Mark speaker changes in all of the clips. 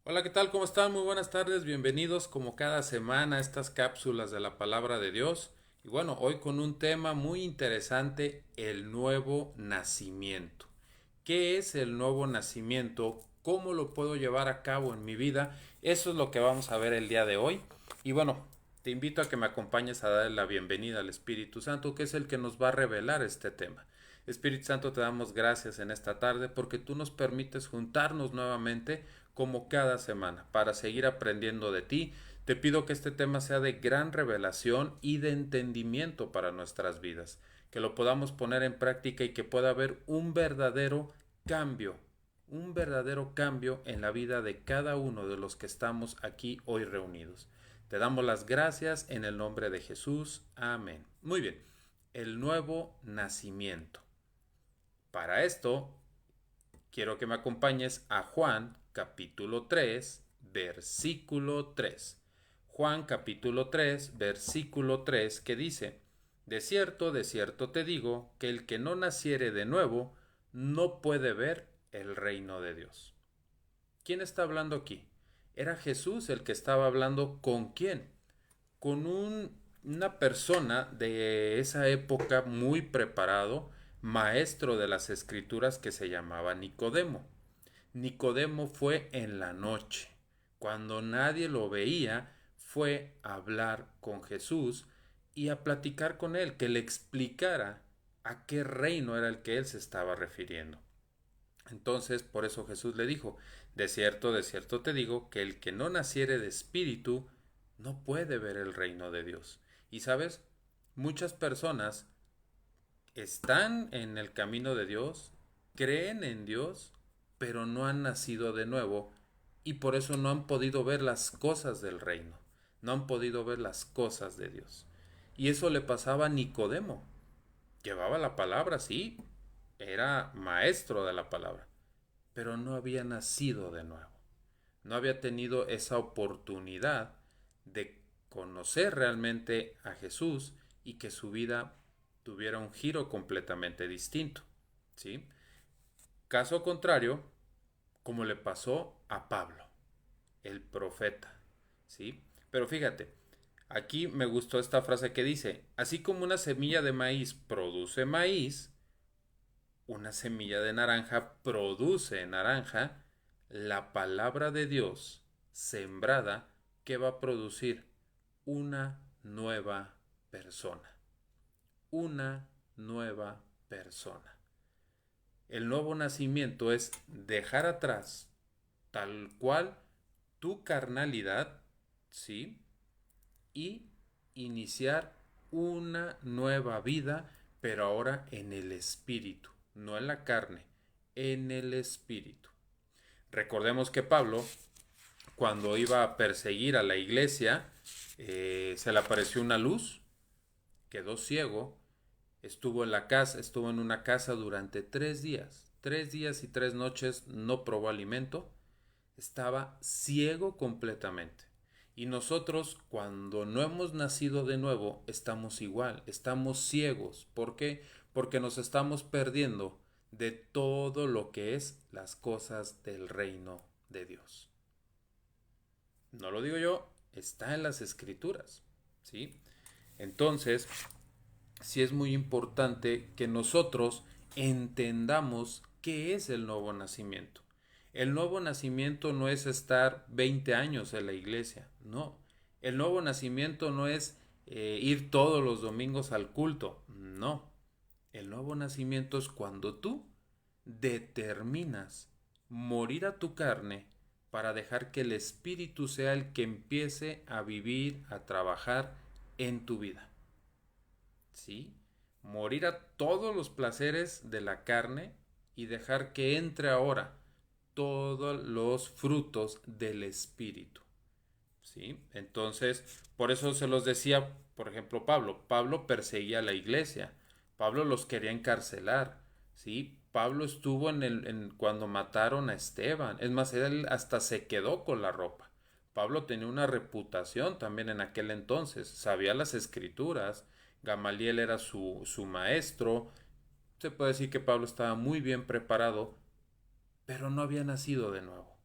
Speaker 1: Hola, ¿qué tal? ¿Cómo están? Muy buenas tardes. Bienvenidos como cada semana a estas cápsulas de la palabra de Dios. Y bueno, hoy con un tema muy interesante, el nuevo nacimiento. ¿Qué es el nuevo nacimiento? ¿Cómo lo puedo llevar a cabo en mi vida? Eso es lo que vamos a ver el día de hoy. Y bueno, te invito a que me acompañes a darle la bienvenida al Espíritu Santo, que es el que nos va a revelar este tema. Espíritu Santo, te damos gracias en esta tarde porque tú nos permites juntarnos nuevamente como cada semana para seguir aprendiendo de ti. Te pido que este tema sea de gran revelación y de entendimiento para nuestras vidas, que lo podamos poner en práctica y que pueda haber un verdadero cambio en la vida de cada uno de los que estamos aquí hoy reunidos. Te damos las gracias en el nombre de Jesús. Amén. Muy bien, el nuevo nacimiento. Para esto, quiero que me acompañes a Juan capítulo 3, versículo 3. Juan capítulo 3, versículo 3, que dice: de cierto te digo, que el que no naciere de nuevo no puede ver el reino de Dios. ¿Quién está hablando aquí? Era Jesús el que estaba hablando. ¿Con quién? Con una persona de esa época muy preparado, maestro de las escrituras, que se llamaba Nicodemo. Nicodemo fue en la noche, cuando nadie lo veía, fue a hablar con Jesús y a platicar con él, que le explicara a qué reino era el que él se estaba refiriendo. Entonces, por eso Jesús le dijo: de cierto te digo, que el que no naciere de espíritu no puede ver el reino de Dios. Y sabes, muchas personas están en el camino de Dios, creen en Dios, pero no han nacido de nuevo y por eso no han podido ver las cosas del reino, no han podido ver las cosas de Dios. Y eso le pasaba a Nicodemo. Llevaba la palabra, sí, era maestro de la palabra, pero no había nacido de nuevo. No había tenido esa oportunidad de conocer realmente a Jesús y que su vida tuviera un giro completamente distinto. ¿Sí? Caso contrario, como le pasó a Pablo, el profeta. ¿Sí? Pero fíjate, aquí me gustó esta frase que dice: así como una semilla de maíz produce maíz, una semilla de naranja produce naranja, la palabra de Dios sembrada, que va a producir una nueva persona. Una nueva persona. El nuevo nacimiento es dejar atrás tal cual tu carnalidad, ¿sí? Y iniciar una nueva vida, pero ahora en el espíritu, no en la carne, en el espíritu. Recordemos que Pablo, cuando iba a perseguir a la iglesia, se le apareció una luz, quedó ciego, estuvo en la casa, estuvo en una casa durante 3 días. 3 días y 3 noches no probó alimento, estaba ciego completamente. Y nosotros, cuando no hemos nacido de nuevo, estamos igual, estamos ciegos. ¿Por qué? Porque nos estamos perdiendo de todo lo que es las cosas del reino de Dios. No lo digo yo, está en las escrituras, ¿sí? Entonces, sí es muy importante que nosotros entendamos qué es el nuevo nacimiento. El nuevo nacimiento no es estar 20 años en la iglesia, no. El nuevo nacimiento no es ir todos los domingos al culto, no. El nuevo nacimiento es cuando tú determinas morir a tu carne para dejar que el Espíritu sea el que empiece a vivir, a trabajar en tu vida. ¿Sí? Morir a todos los placeres de la carne y dejar que entre ahora todos los frutos del Espíritu. ¿Sí? Entonces, por eso se los decía, por ejemplo, Pablo. Pablo perseguía a la iglesia. Pablo los quería encarcelar. ¿Sí? Pablo estuvo cuando mataron a Esteban. Es más, él hasta se quedó con la ropa. Pablo tenía una reputación también en aquel entonces. Sabía las escrituras. Gamaliel era su maestro. Se puede decir que Pablo estaba muy bien preparado, pero no había nacido de nuevo.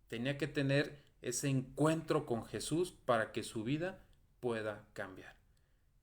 Speaker 1: Tenía que tener ese encuentro con Jesús para que su vida pueda cambiar.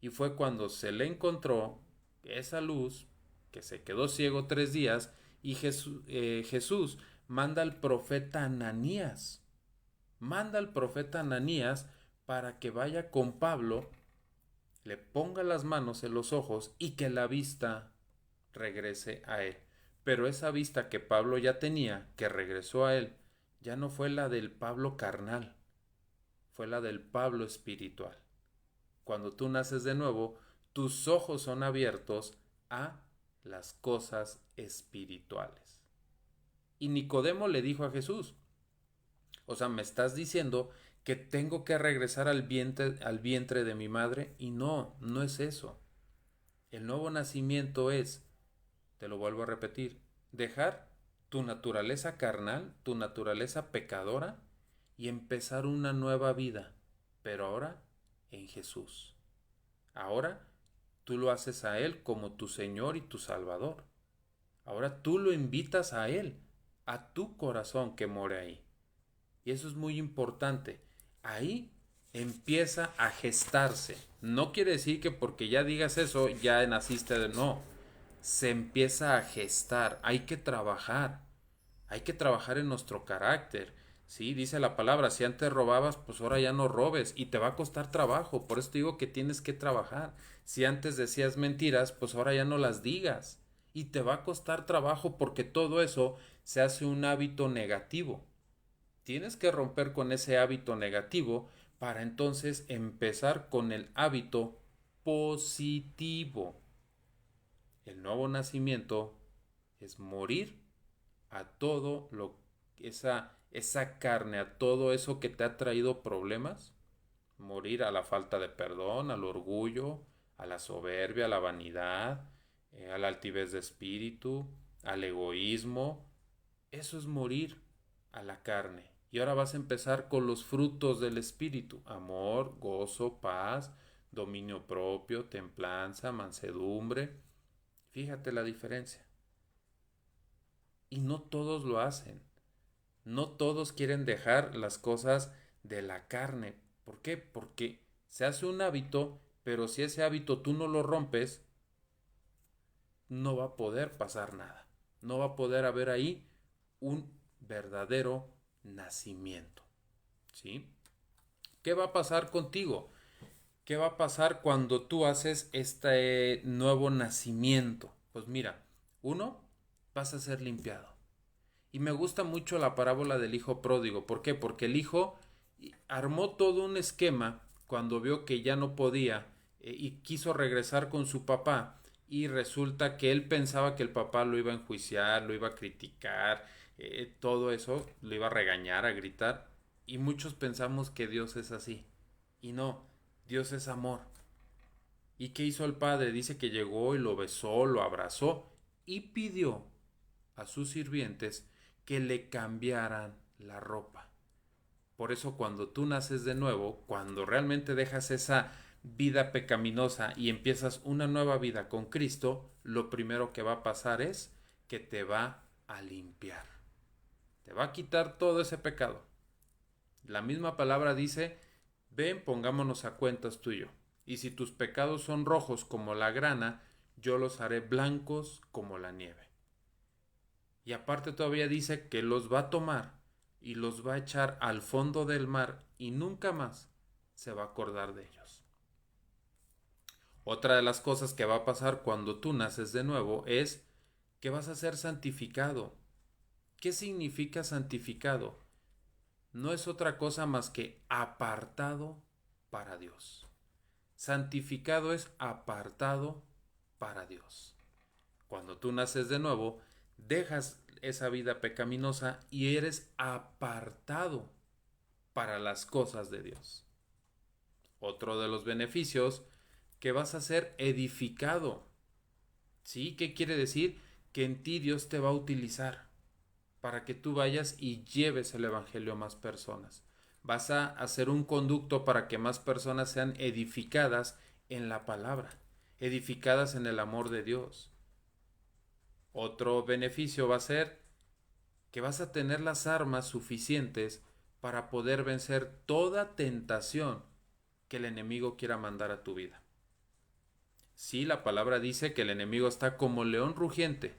Speaker 1: Y fue cuando se le encontró esa luz, que se quedó ciego 3 días, y Jesús manda al profeta Ananías. Manda al profeta Ananías para que vaya con Pablo, le ponga las manos en los ojos y que la vista regrese a él. Pero esa vista que Pablo ya tenía, que regresó a él, ya no fue la del Pablo carnal, fue la del Pablo espiritual. Cuando tú naces de nuevo, tus ojos son abiertos a las cosas espirituales. Y Nicodemo le dijo a Jesús, o sea, me estás diciendo que tengo que regresar al vientre de mi madre, y no, no es eso. El nuevo nacimiento es, te lo vuelvo a repetir, dejar tu naturaleza carnal, tu naturaleza pecadora, y empezar una nueva vida, pero ahora en Jesús. Ahora tú lo haces a Él como tu Señor y tu Salvador. Ahora tú lo invitas a Él, a tu corazón que more ahí. Y eso es muy importante. Ahí empieza a gestarse. No quiere decir que porque ya digas eso ya naciste de no. Se empieza a gestar. Hay que trabajar. Hay que trabajar en nuestro carácter. Sí, dice la palabra, si antes robabas, pues ahora ya no robes y te va a costar trabajo. Por eso te digo que tienes que trabajar. Si antes decías mentiras, pues ahora ya no las digas. Y te va a costar trabajo porque todo eso se hace un hábito negativo. Tienes que romper con ese hábito negativo para entonces empezar con el hábito positivo. El nuevo nacimiento es morir a todo esa carne, a todo eso que te ha traído problemas, morir a la falta de perdón, al orgullo, a la soberbia, a la vanidad, a la altivez de espíritu, al egoísmo. Eso es morir a la carne. Y ahora vas a empezar con los frutos del espíritu: amor, gozo, paz, dominio propio, templanza, mansedumbre. Fíjate la diferencia. Y no todos lo hacen. No todos quieren dejar las cosas de la carne. ¿Por qué? Porque se hace un hábito, pero si ese hábito tú no lo rompes, no va a poder pasar nada. No va a poder haber ahí un verdadero nacimiento. ¿Sí? ¿Qué va a pasar contigo? ¿Qué va a pasar cuando tú haces este nuevo nacimiento? Pues mira, uno, vas a ser limpiado. Y me gusta mucho la parábola del hijo pródigo. ¿Por qué? Porque el hijo armó todo un esquema cuando vio que ya no podía, y quiso regresar con su papá, y resulta que él pensaba que el papá lo iba a enjuiciar, lo iba a criticar, todo eso, lo iba a regañar, a gritar, y muchos pensamos que Dios es así. Y no, Dios es amor. ¿Y qué hizo el padre? Dice que llegó y lo besó, lo abrazó y pidió a sus sirvientes que le cambiaran la ropa. Por eso cuando tú naces de nuevo, cuando realmente dejas esa vida pecaminosa y empiezas una nueva vida con Cristo, lo primero que va a pasar es que te va a limpiar. Te va a quitar todo ese pecado. La misma palabra dice, ven, pongámonos a cuentas tú y yo. Y si tus pecados son rojos como la grana, yo los haré blancos como la nieve. Y aparte todavía dice que los va a tomar y los va a echar al fondo del mar y nunca más se va a acordar de ellos. Otra de las cosas que va a pasar cuando tú naces de nuevo es que vas a ser santificado. ¿Qué significa santificado? No es otra cosa más que apartado para Dios. Santificado es apartado para Dios. Cuando tú naces de nuevo, dejas esa vida pecaminosa y eres apartado para las cosas de Dios. Otro de los beneficios, que vas a ser edificado. ¿Sí? ¿Qué quiere decir? Que en ti Dios te va a utilizar para que tú vayas y lleves el evangelio a más personas. Vas a hacer un conducto para que más personas sean edificadas en la palabra, edificadas en el amor de Dios. Otro beneficio va a ser que vas a tener las armas suficientes para poder vencer toda tentación que el enemigo quiera mandar a tu vida. Sí, la palabra dice que el enemigo está como león rugiente,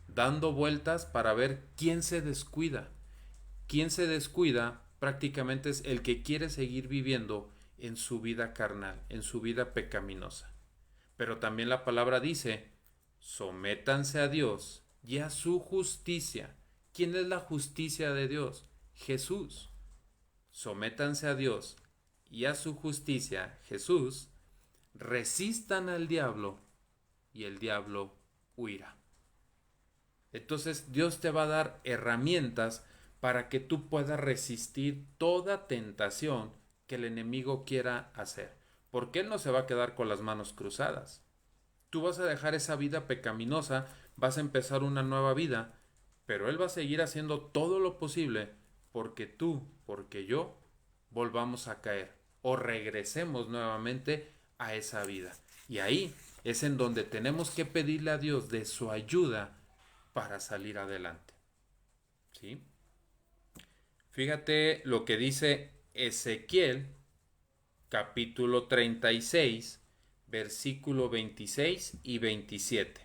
Speaker 1: dando vueltas para ver quién se descuida. Quien se descuida prácticamente es el que quiere seguir viviendo en su vida carnal, en su vida pecaminosa. Pero también la palabra dice, sométanse a Dios y a su justicia. ¿Quién es la justicia de Dios? Jesús. Sométanse a Dios y a su justicia, Jesús. Resistan al diablo y el diablo huirá. Entonces Dios te va a dar herramientas para que tú puedas resistir toda tentación que el enemigo quiera hacer. Porque Él no se va a quedar con las manos cruzadas. Tú vas a dejar esa vida pecaminosa, vas a empezar una nueva vida, pero Él va a seguir haciendo todo lo posible porque tú, porque yo, volvamos a caer o regresemos nuevamente a esa vida. Y ahí es en donde tenemos que pedirle a Dios de su ayuda para salir adelante. ¿Sí? Fíjate lo que dice Ezequiel, capítulo 36, versículo 26 y 27.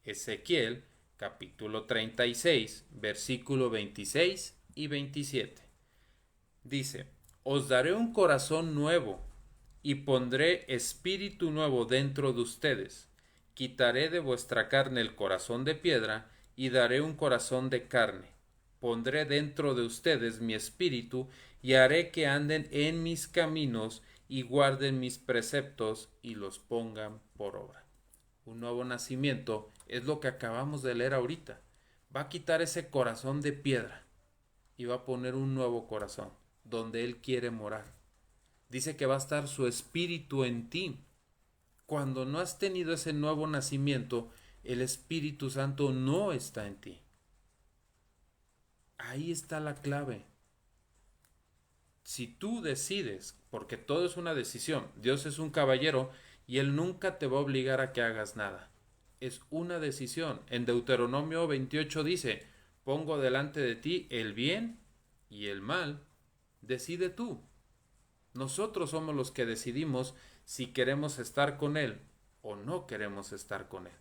Speaker 1: Ezequiel, capítulo 36, versículo 26 y 27. Dice, os daré un corazón nuevo y pondré espíritu nuevo dentro de ustedes. Quitaré de vuestra carne el corazón de piedra y daré un corazón de carne. Pondré dentro de ustedes mi espíritu y haré que anden en mis caminos y guarden mis preceptos y los pongan por obra. Un nuevo nacimiento es lo que acabamos de leer ahorita. Va a quitar ese corazón de piedra y va a poner un nuevo corazón donde Él quiere morar. Dice que va a estar su espíritu en ti. Cuando no has tenido ese nuevo nacimiento, el Espíritu Santo no está en ti. Ahí está la clave. Si tú decides, porque todo es una decisión, Dios es un caballero y Él nunca te va a obligar a que hagas nada. Es una decisión. En Deuteronomio 28 dice, pongo delante de ti el bien y el mal. Decide tú. Nosotros somos los que decidimos si queremos estar con Él o no queremos estar con Él.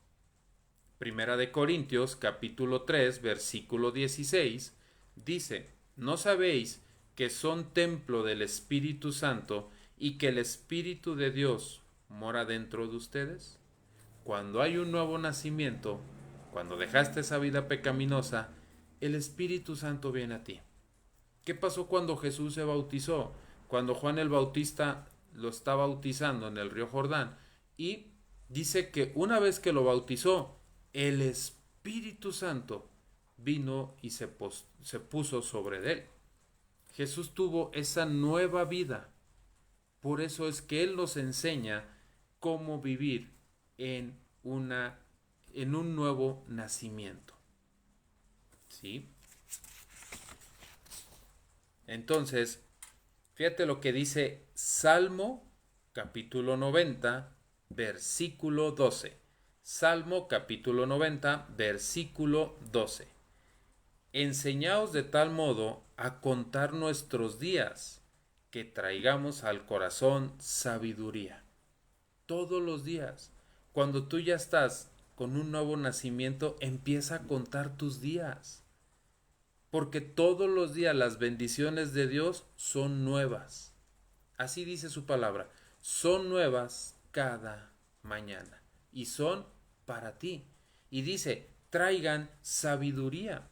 Speaker 1: Primera de Corintios, capítulo 3, versículo 16, dice, ¿no sabéis que son templo del Espíritu Santo y que el Espíritu de Dios mora dentro de ustedes? Cuando hay un nuevo nacimiento, cuando dejaste esa vida pecaminosa, el Espíritu Santo viene a ti. ¿Qué pasó cuando Jesús se bautizó? Cuando Juan el Bautista lo está bautizando en el río Jordán. Y dice que una vez que lo bautizó, el Espíritu Santo vino y se puso sobre él. Jesús tuvo esa nueva vida. Por eso es que Él nos enseña cómo vivir en un nuevo nacimiento. ¿Sí? Entonces, fíjate lo que dice Salmo capítulo 90, versículo 12. Salmo capítulo 90, versículo 12. Enseñaos de tal modo a contar nuestros días, que traigamos al corazón sabiduría. Todos los días, cuando tú ya estás con un nuevo nacimiento, empieza a contar tus días. Porque todos los días las bendiciones de Dios son nuevas. Así dice su palabra. Son nuevas cada mañana. Y son para ti. Y dice, traigan sabiduría.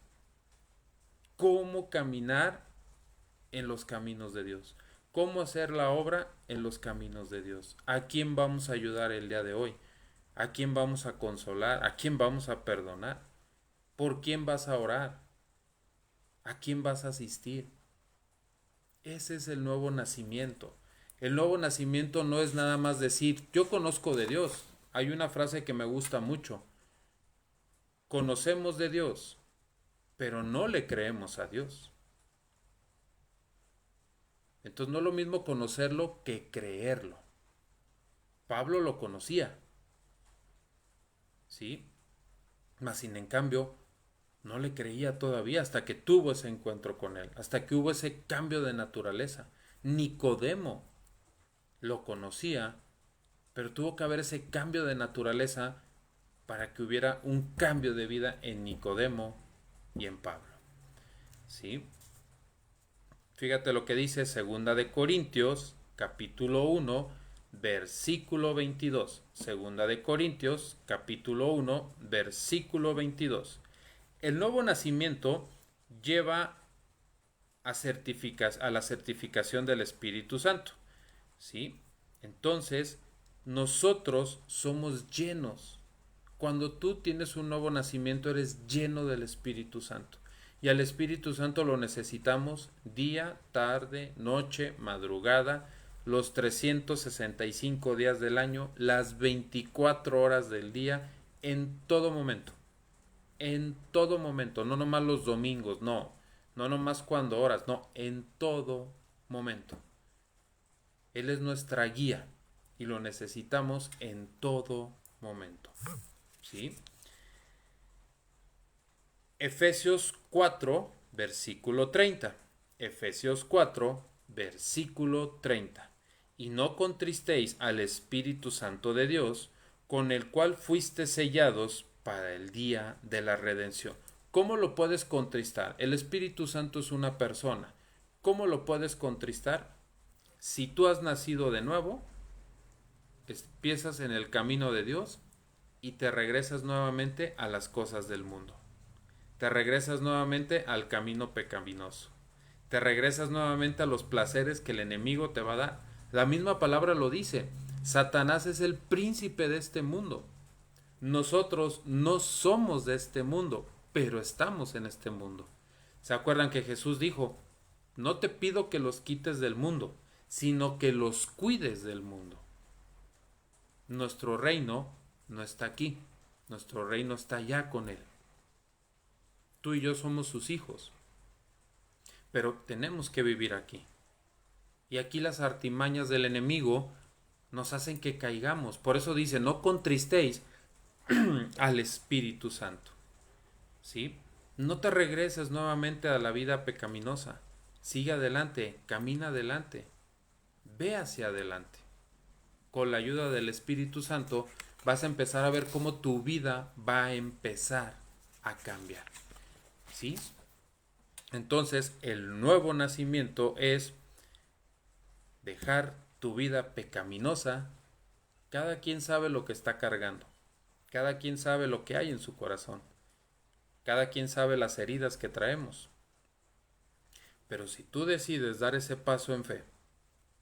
Speaker 1: Cómo caminar en los caminos de Dios. Cómo hacer la obra en los caminos de Dios. ¿A quién vamos a ayudar el día de hoy? ¿A quién vamos a consolar? ¿A quién vamos a perdonar? ¿Por quién vas a orar? ¿A quién vas a asistir? Ese es el nuevo nacimiento. El nuevo nacimiento no es nada más decir, yo conozco de Dios. Hay una frase que me gusta mucho. Conocemos de Dios, pero no le creemos a Dios. Entonces no es lo mismo conocerlo que creerlo. Pablo lo conocía, ¿sí? Mas sin en cambio no le creía todavía hasta que tuvo ese encuentro con él, hasta que hubo ese cambio de naturaleza. Nicodemo lo conocía, pero tuvo que haber ese cambio de naturaleza para que hubiera un cambio de vida en Nicodemo y en Pablo. ¿Sí? Fíjate lo que dice Segunda de Corintios, capítulo 1, versículo 22. Segunda de Corintios, capítulo 1, versículo 22. El nuevo nacimiento lleva a la certificación del Espíritu Santo. ¿Sí? Entonces, nosotros somos llenos. Cuando tú tienes un nuevo nacimiento, eres lleno del Espíritu Santo. Y al Espíritu Santo lo necesitamos día, tarde, noche, madrugada, los 365 días del año, las 24 horas del día, en todo momento. En todo momento, no nomás los domingos, no nomás cuando oras, no, en todo momento. Él es nuestra guía y lo necesitamos en todo momento. ¿Sí? Efesios 4, versículo 30. Efesios 4, versículo 30. Y no contristéis al Espíritu Santo de Dios, con el cual fuiste sellados para el día de la redención. ¿Cómo lo puedes contristar? El Espíritu Santo es una persona. ¿Cómo lo puedes contristar? Si tú has nacido de nuevo, empiezas en el camino de Dios y te regresas nuevamente a las cosas del mundo. Te regresas nuevamente al camino pecaminoso. Te regresas nuevamente a los placeres que el enemigo te va a dar. La misma palabra lo dice. Satanás es el príncipe de este mundo. Nosotros no somos de este mundo, pero estamos en este mundo. ¿Se acuerdan que Jesús dijo: no te pido que los quites del mundo, sino que los cuides del mundo? Nuestro reino no está aquí. Nuestro reino está allá con Él. Tú y yo somos sus hijos, pero tenemos que vivir aquí. Y aquí las artimañas del enemigo nos hacen que caigamos. Por eso dice: no contristéis al Espíritu Santo. ¿Sí? No te regreses nuevamente a la vida pecaminosa. Sigue adelante, camina adelante, ve hacia adelante. Con la ayuda del Espíritu Santo vas a empezar a ver cómo tu vida va a empezar a cambiar. ¿Sí? Entonces, el nuevo nacimiento es dejar tu vida pecaminosa. Cada quien sabe lo que está cargando. Cada quien sabe lo que hay en su corazón. Cada quien sabe las heridas que traemos. Pero si tú decides dar ese paso en fe,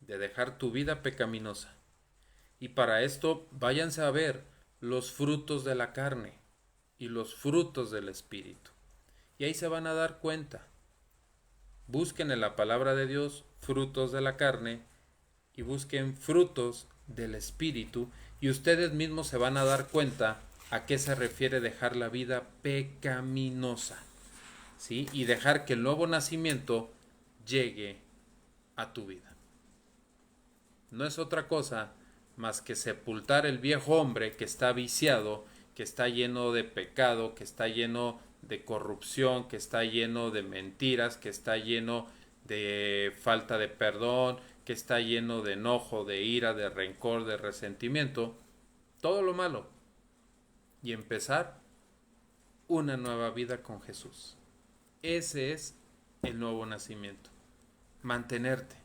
Speaker 1: de dejar tu vida pecaminosa, y para esto váyanse a ver los frutos de la carne y los frutos del Espíritu. Y ahí se van a dar cuenta. Busquen en la palabra de Dios frutos de la carne y busquen frutos del Espíritu, y ustedes mismos se van a dar cuenta a qué se refiere dejar la vida pecaminosa. ¿Sí? Y dejar que el nuevo nacimiento llegue a tu vida. No es otra cosa más que sepultar el viejo hombre que está viciado, que está lleno de pecado, que está lleno de corrupción, que está lleno de mentiras, que está lleno de falta de perdón, que está lleno de enojo, de ira, de rencor, de resentimiento, todo lo malo, y empezar una nueva vida con Jesús. Ese es el nuevo nacimiento. Mantenerte.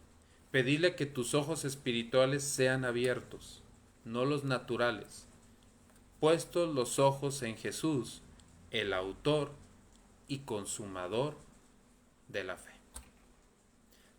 Speaker 1: Pedirle que tus ojos espirituales sean abiertos, no los naturales. Puestos los ojos en Jesús, el autor y consumador de la fe.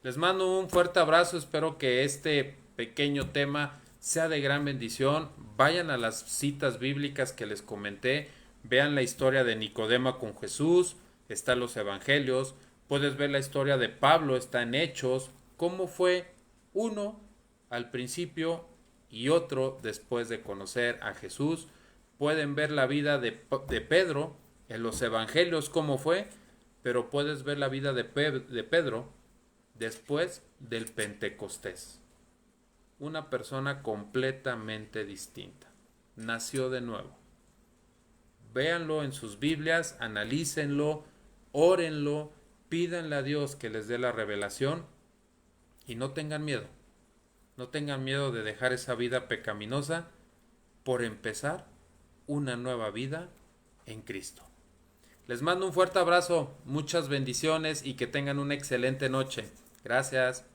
Speaker 1: Les mando un fuerte abrazo. Espero que este pequeño tema sea de gran bendición. Vayan a las citas bíblicas que les comenté. Vean la historia de Nicodemo con Jesús. Está en los evangelios. Puedes ver la historia de Pablo. Está en Hechos. Cómo fue uno al principio y otro después de conocer a Jesús. Pueden ver la vida de Pedro en los evangelios, cómo fue. Pero puedes ver la vida de Pedro después del Pentecostés. Una persona completamente distinta. Nació de nuevo. véanlo en sus Biblias, analícenlo, órenlo, pídanle a Dios que les dé la revelación y no tengan miedo. No tengan miedo de dejar esa vida pecaminosa por empezar una nueva vida en Cristo. Les mando un fuerte abrazo, muchas bendiciones y que tengan una excelente noche. Gracias.